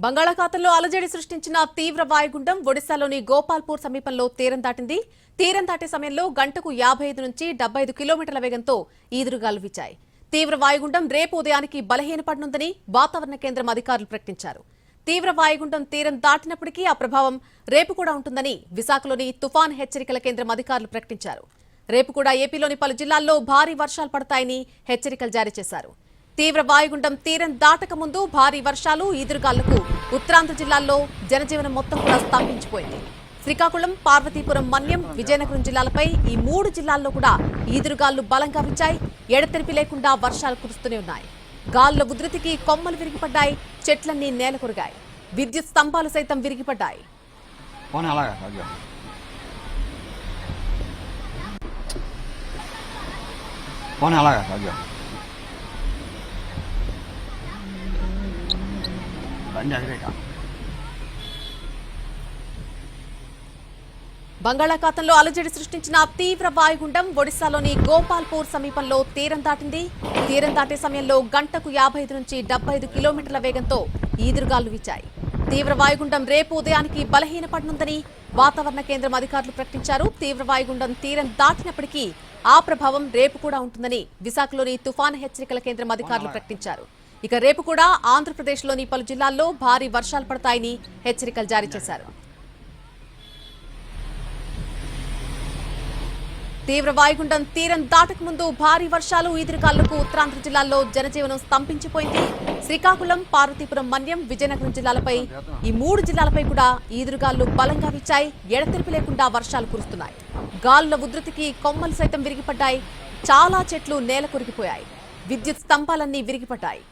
బంగాళాఖాతంలో అలజడి సృష్టించిన తీవ్ర వాయుగుండం ఒడిశాలోని గోపాల్పూర్ సమీపంలో తీరం దాటింది. తీరం దాటే సమయంలో గంటకు 55 నుంచి 75 కిలోమీటర్ల వేగంతో ఈదురుగాలు వీచాయి. తీవ్ర వాయుగుండం రేపు ఉదయానికి బలహీనపడనుందని వాతావరణ కేంద్రం అధికారులు ప్రకటించారు. తీవ్ర వాయుగుండం తీరం దాటినప్పటికీ ఆ ప్రభావం రేపు కూడా ఉంటుందని విశాఖలోని తుఫాన్ హెచ్చరికల కేంద్రం అధికారులు ప్రకటించారు. రేపు కూడా ఏపీలోని పలు జిల్లాల్లో భారీ వర్షాలు పడతాయని హెచ్చరికలు జారీ చేశారు. తీవ్ర వాయుగుండం తీరం దాటక ముందు భారీ వర్షాలు ఈదురుగాళ్లకు ఉత్తరాంధ్ర జిల్లాల్లో జనజీవనం మొత్తం కూడా స్తంభించిపోయింది. శ్రీకాకుళం, పార్వతీపురం, మన్యం, విజయనగరం జిల్లాలపై ఈ 3 జిల్లాల్లో కూడా ఈదురుగాళ్లు బలంగా వీచాయి. ఎడతెరిపి లేకుండా వర్షాలు కురుస్తూనే ఉన్నాయి. గాలుల ఉధృతికి కొమ్మలు విరిగిపడ్డాయి. చెట్లన్నీ నేలకొరిగాయి. విద్యుత్ స్తంభాలు సైతం విరిగిపడ్డాయి. బంగాళాఖాతంలో అలజడి సృష్టించిన తీవ్ర వాయుగుండం ఒడిశాలోని గోపాల్పూర్ సమీపంలో తీరం దాటింది. తీరం దాటే సమయంలో గంటకు 55 నుంచి 75 కిలోమీటర్ల వేగంతో ఈదురుగాలు వీచాయి. తీవ్ర వాయుగుండం రేపు ఉదయానికి బలహీనపడనుందని వాతావరణ కేంద్రం అధికారులు ప్రకటించారు. తీవ్ర వాయుగుండం తీరం దాటినప్పటికీ ఆ ప్రభావం రేపు కూడా ఉంటుందని విశాఖలోని తుఫాన్ హెచ్చరికల కేంద్రం అధికారులు ప్రకటించారు. ఇక రేపు కూడా ఆంధ్రప్రదేశ్లోని పలు జిల్లాల్లో భారీ వర్షాలు పడతాయని హెచ్చరికలు జారీ చేశారు. తీవ్ర వాయుగుండం తీరం దాటక ముందు భారీ వర్షాలు ఈదురుగాళ్లకు ఉత్తరాంధ్ర జిల్లాల్లో జనజీవనం స్తంభించిపోయింది. శ్రీకాకుళం, పార్వతీపురం, మన్యం, విజయనగరం జిల్లాలపై ఈ 3 జిల్లాలపై కూడా ఈదురుగాళ్లు బలంగా వీచాయి. ఎడతెరిపి లేకుండా వర్షాలు కురుస్తున్నాయి. గాలుల ఉధృతికి కొమ్మలు సైతం విరిగిపడ్డాయి. చాలా చెట్లు నేల కొరిగిపోయాయి. విద్యుత్ స్తంభాలన్నీ విరిగిపడ్డాయి.